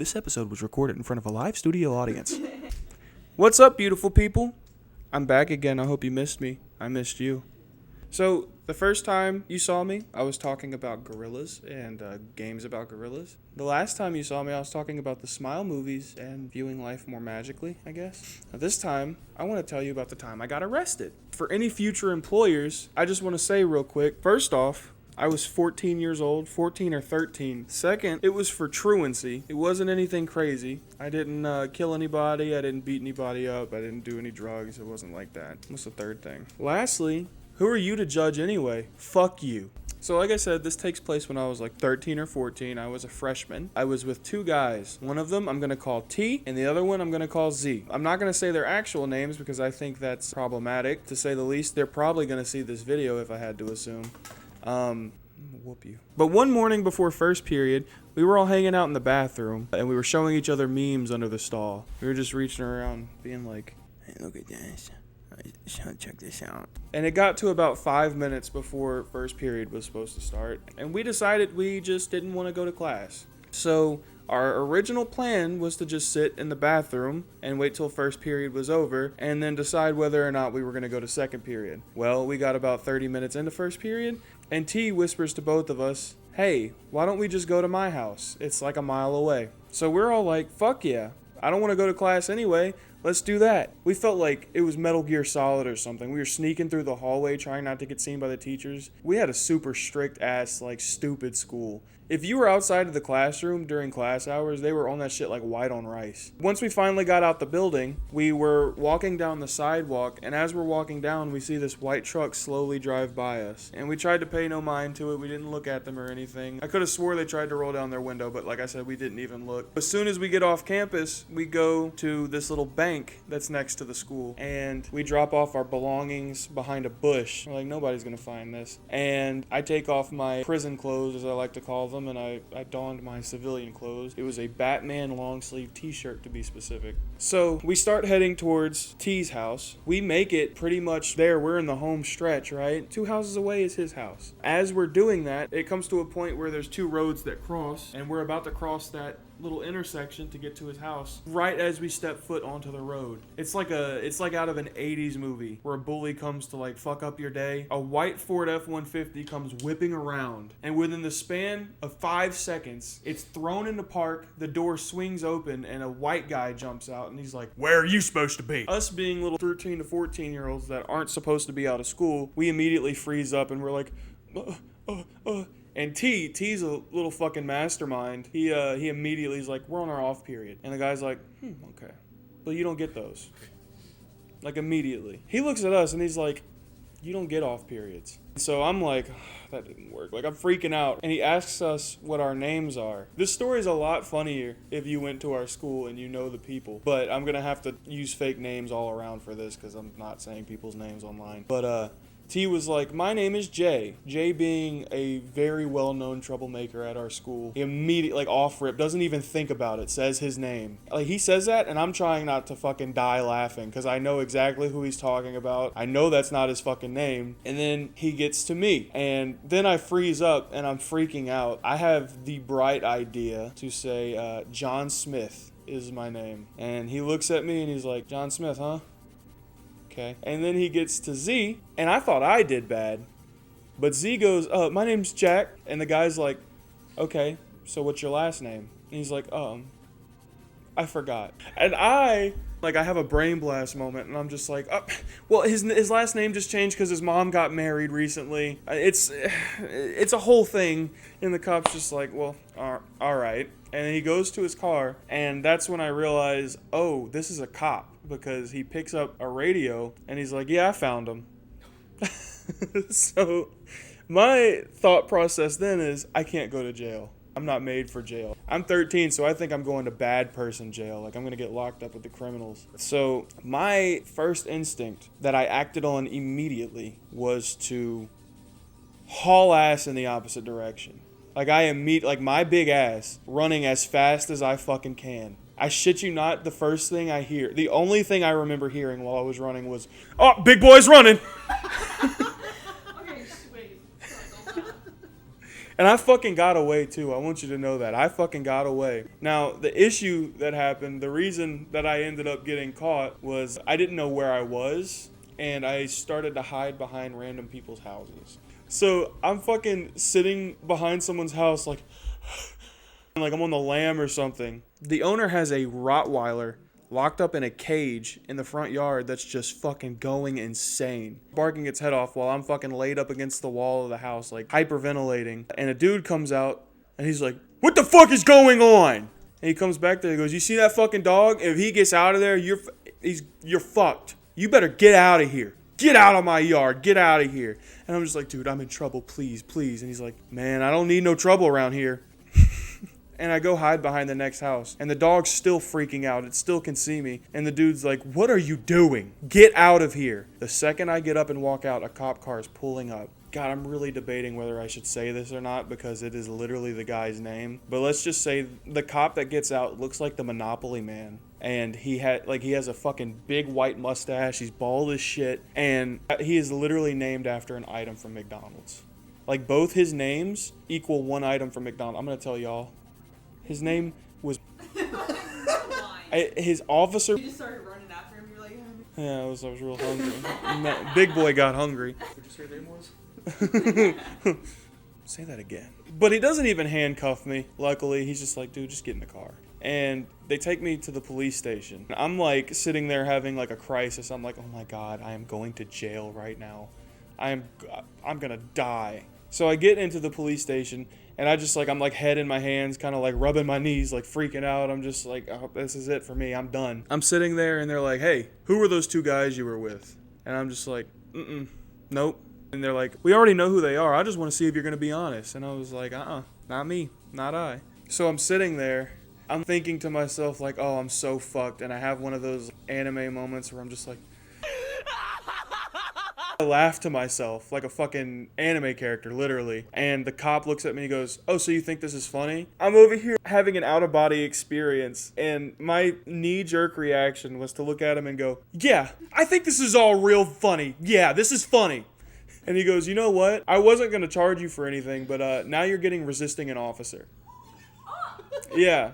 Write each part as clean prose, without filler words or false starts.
This episode was recorded in front of a live studio audience. What's up, beautiful people? I'm back again. I hope you missed me. I missed you. So, the first time you saw me, I was talking about gorillas and games about gorillas. The last time you saw me, I was talking about the Smile movies and viewing life more magically, I guess. Now, this time, I want to tell you about the time I got arrested. For any future employers, I just want to say real quick, first off, I was 14 years old, 14 or 13. Second, it was for truancy. It wasn't anything crazy. I didn't kill anybody. I didn't beat anybody up. I didn't do any drugs. It wasn't like that. What's the third thing? Lastly, who are you to judge anyway? Fuck you. So like I said, this takes place when I was like 13 or 14. I was a freshman. I was with two guys. One of them I'm going to call T, and the other one I'm going to call Z. I'm not going to say their actual names because I think that's problematic. To say the least, they're probably going to see this video if I had to assume. Whoop you. But one morning before first period, we were all hanging out in the bathroom, and we were showing each other memes under the stall. We were just reaching around, being like, hey, look at this. Check this out. And it got to about 5 minutes before first period was supposed to start, and we decided we just didn't want to go to class. So our original plan was to just sit in the bathroom and wait till first period was over and then decide whether or not we were going to go to second period. Well, we got about 30 minutes into first period, and T whispers to both of us, hey, why don't we just go to my house? It's like a mile away. So we're all like, fuck yeah. I don't want to go to class anyway. Let's do that. We felt like it was Metal Gear Solid or something. We were sneaking through the hallway trying not to get seen by the teachers. We had a super strict ass, like, stupid school. If you were outside of the classroom during class hours, they were on that shit like white on rice. Once we finally got out the building, we were walking down the sidewalk, and as we're walking down, we see this white truck slowly drive by us. And we tried to pay no mind to it. We didn't look at them or anything. I could have swore they tried to roll down their window, but like I said, we didn't even look. As soon as we get off campus, we go to this little bank that's next to the school, and we drop off our belongings behind a bush. We're like, nobody's gonna find this. And I take off my prison clothes, as I like to call them, and I donned my civilian clothes. It was a Batman long sleeve t-shirt, to be specific. So we start heading towards T's house. We make it pretty much there. We're in the home stretch, right? 2 houses away is his house. As we're doing that, it comes to a point where there's 2 roads that cross, and we're about to cross that little intersection to get to his house right as we step foot onto the road. It's like out of an 80s movie where a bully comes to like fuck up your day. A white Ford F-150 comes whipping around, and within the span of 5 seconds it's thrown into park, the door swings open, and a white guy jumps out, and he's like, where are you supposed to be? Us being little 13 to 14 year olds that aren't supposed to be out of school, we immediately freeze up and we're like, And T's a little fucking mastermind. He immediately is like, we're on our off period. And the guy's like, okay. But you don't get those. Like, immediately. He looks at us and he's like, you don't get off periods. So I'm like, that didn't work. Like, I'm freaking out. And he asks us what our names are. This story is a lot funnier if you went to our school and you know the people. But I'm going to have to use fake names all around for this because I'm not saying people's names online. But, T was like, my name is Jay. Jay being a very well-known troublemaker at our school. He immediately, like, off-rip, doesn't even think about it, says his name. Like, he says that, and I'm trying not to fucking die laughing, because I know exactly who he's talking about. I know that's not his fucking name. And then he gets to me, and then I freeze up, and I'm freaking out. I have the bright idea to say, John Smith is my name. And he looks at me, and he's like, John Smith, huh? Okay. And then he gets to Z, and I thought I did bad. But Z goes, my name's Jack. And the guy's like, okay, so what's your last name? And he's like, I forgot. And I have a brain blast moment, and I'm just like, well, his last name just changed because his mom got married recently. It's a whole thing. And the cop's just like, well, all right. And then he goes to his car, and that's when I realize, oh, this is a cop, because he picks up a radio, and he's like, yeah, I found him. So my thought process then is, I can't go to jail. I'm not made for jail. I'm 13, so I think I'm going to bad person jail. Like, I'm going to get locked up with the criminals. So my first instinct that I acted on immediately was to haul ass in the opposite direction. Like, my big ass running as fast as I fucking can. I shit you not, the first thing I hear, the only thing I remember hearing while I was running was, oh, big boy's running. Okay, wait. And I fucking got away too. I want you to know that. I fucking got away. Now, the issue that happened, the reason that I ended up getting caught was I didn't know where I was, and I started to hide behind random people's houses. So I'm fucking sitting behind someone's house like I'm on the lam or something. The owner has a Rottweiler locked up in a cage in the front yard that's just fucking going insane, barking its head off while I'm fucking laid up against the wall of the house, like hyperventilating. And a dude comes out and he's like, "What the fuck is going on?" And he comes back there and goes, "You see that fucking dog? If he gets out of there, you're fucked. You better get out of here. Get out of my yard. Get out of here." And I'm just like, "Dude, I'm in trouble. Please, please." And he's like, "Man, I don't need no trouble around here." And I go hide behind the next house. And the dog's still freaking out. It still can see me. And the dude's like, "What are you doing? Get out of here." The second I get up and walk out, a cop car is pulling up. God, I'm really debating whether I should say this or not because it is literally the guy's name. But let's just say the cop that gets out looks like the Monopoly Man. And he has a fucking big white mustache. He's bald as shit. And he is literally named after an item from McDonald's. Like, both his names equal one item from McDonald's. I'm going to tell y'all. His name was... his officer... You just started running after him. You're like... Yeah, I was real hungry. Big boy got hungry. What'd you say your name was? Say that again. But he doesn't even handcuff me, luckily. He's just like, "Dude, just get in the car." And they take me to the police station. I'm like sitting there having like a crisis. I'm like, "Oh my God, I am going to jail right now. I'm gonna die." So I get into the police station and I'm like head in my hands, kind of like rubbing my knees, like freaking out. I'm just like, "Oh, this is it for me. I'm done." I'm sitting there and they're like, "Hey, who were those two guys you were with?" And I'm just like, "Nope." And they're like, "We already know who they are. I just want to see if you're going to be honest." And I was like, not me, not I. So I'm sitting there. I'm thinking to myself like, "Oh, I'm so fucked." And I have one of those anime moments where I'm just like, I laugh to myself like a fucking anime character, literally. And the cop looks at me and goes, "Oh, so you think this is funny?" I'm over here having an out-of-body experience, and my knee-jerk reaction was to look at him and go, "Yeah, I think this is all real funny. Yeah, this is funny." And he goes, "You know what? I wasn't going to charge you for anything, but now you're getting resisting an officer." Yeah.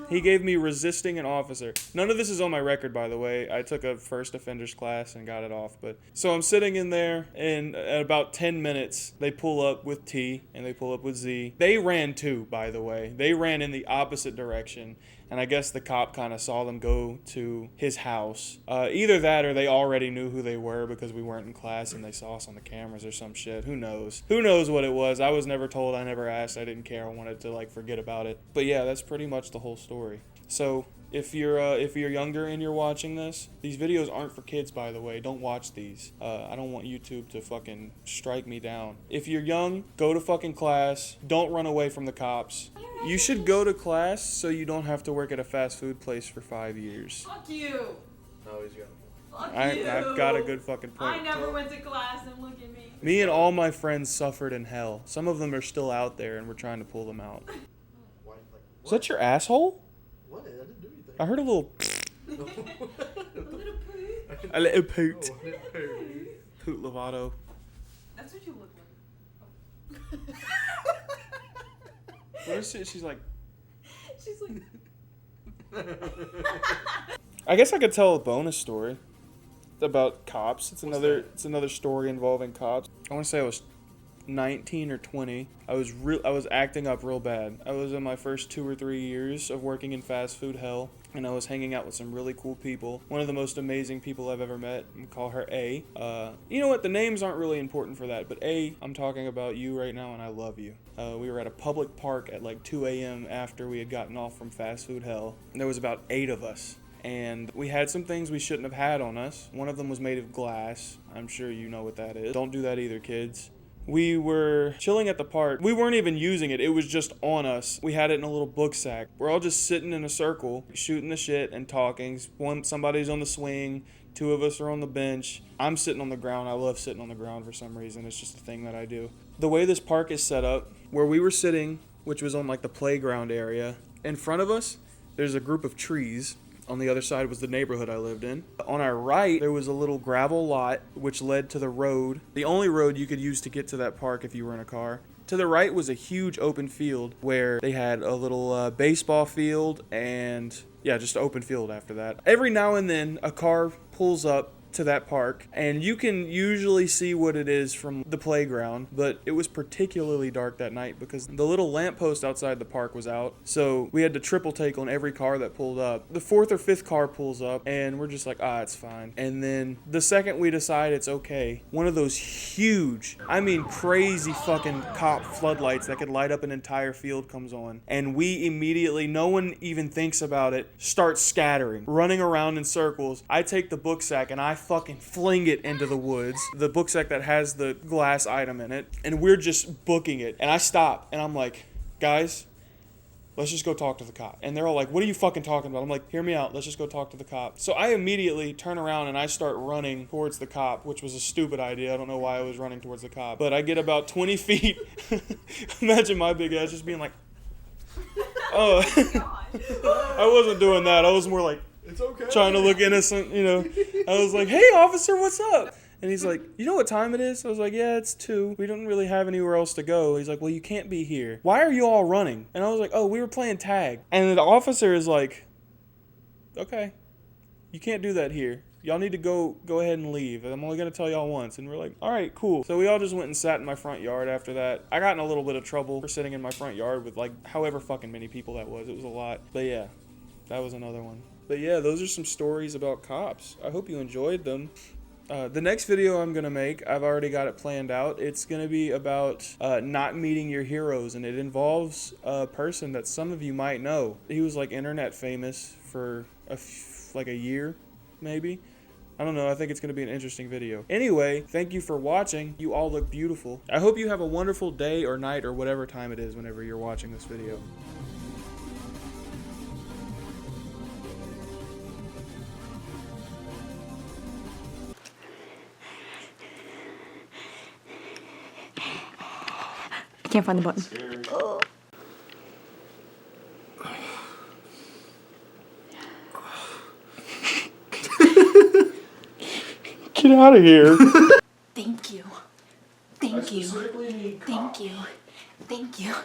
He gave me resisting an officer. None of this is on my record, by the way. I took a first offenders class and got it off. But so I'm sitting in there, and at about 10 minutes, they pull up with T and they pull up with Z. They ran too, by the way. They ran in the opposite direction. And I guess the cop kind of saw them go to his house. Either that or they already knew who they were because we weren't in class and they saw us on the cameras or some shit. Who knows? Who knows what it was? I was never told. I never asked. I didn't care. I wanted to forget about it. But yeah, that's pretty much the whole story. So if you're younger and you're watching this, these videos aren't for kids, by the way. Don't watch these. I don't want YouTube to fucking strike me down. If you're young, go to fucking class. Don't run away from the cops. You should go to class so you don't have to work at a fast food place for 5 years. Fuck you. No, he's got Fuck you. I've got a good fucking point. I never went to class and look at me. Me and all my friends suffered in hell. Some of them are still out there and we're trying to pull them out. Why, Is that your asshole? What? I didn't do anything. I heard a little Little poop. a little poot. Oh, I didn't poo. Poot Lovato. That's what you look like. What is it? She's like, She's like... I guess I could tell a bonus story about cops. It's another story involving cops. I want to say I was 19 or 20. I was acting up real bad. I was in my first 2 or 3 years of working in fast food hell, and I was hanging out with some really cool people. One of the most amazing people I've ever met. I'm gonna call her A. You know what? The names aren't really important for that, but A, I'm talking about you right now, and I love you. We were at a public park at like 2 a.m. after we had gotten off from fast food hell. And there was about 8 of us. And we had some things we shouldn't have had on us. One of them was made of glass. I'm sure you know what that is. Don't do that either, kids. We were chilling at the park. We weren't even using it. It was just on us. We had it in a little book sack. We're all just sitting in a circle, shooting the shit and talking. Somebody's on the swing. 2 of us are on the bench. I'm sitting on the ground. I love sitting on the ground for some reason. It's just a thing that I do. The way this park is set up, where we were sitting, which was on like the playground area, in front of us, there's a group of trees. On the other side was the neighborhood I lived in. On our right, there was a little gravel lot which led to the road. The only road you could use to get to that park if you were in a car. To the right was a huge open field where they had a little baseball field and, yeah, just open field after that. Every now and then, a car pulls up to that park, and you can usually see what it is from the playground, but it was particularly dark that night because the little lamppost outside the park was out, so we had to triple take on every car that pulled up. The fourth or fifth car pulls up, and we're just like, it's fine. And then the second we decide it's okay, one of those huge, I mean crazy fucking cop floodlights that could light up an entire field comes on, and we immediately, no one even thinks about it, start scattering, running around in circles. I take the book sack and I fucking fling it into the woods, the book sack that has the glass item in it, and we're just booking it. And I stop and I'm like, guys, let's just go talk to the cop. And they're all like, what are you fucking talking about? I'm like, hear me out, let's just go talk to the cop. So I immediately turn around and I start running towards the cop, which was a stupid idea. I don't know why I was running towards the cop, but I get about 20 feet. Imagine my big ass just being like, oh. I wasn't doing that. I was more like, It's okay. trying to look innocent, you know. I was like, hey, officer, what's up? And he's like, you know what time it is? I was like, yeah, it's 2. We don't really have anywhere else to go. He's like, well, you can't be here. Why are you all running? And I was like, oh, we were playing tag. And the officer is like, okay, you can't do that here. Y'all need to go ahead and leave. I'm only going to tell y'all once. And we're like, all right, cool. So we all just went and sat in my front yard after that. I got in a little bit of trouble for sitting in my front yard with like however fucking many people that was. It was a lot. But yeah, that was another one. But yeah, those are some stories about cops. I hope you enjoyed them. The next video I'm going to make, I've already got it planned out. It's going to be about not meeting your heroes, and it involves a person that some of you might know. He was like internet famous for like a year, maybe. I don't know, I think it's going to be an interesting video. Anyway, thank you for watching. You all look beautiful. I hope you have a wonderful day or night or whatever time it is whenever you're watching this video. I can't find the button. Get out of here. Thank you. Thank you. Thank you. Thank you.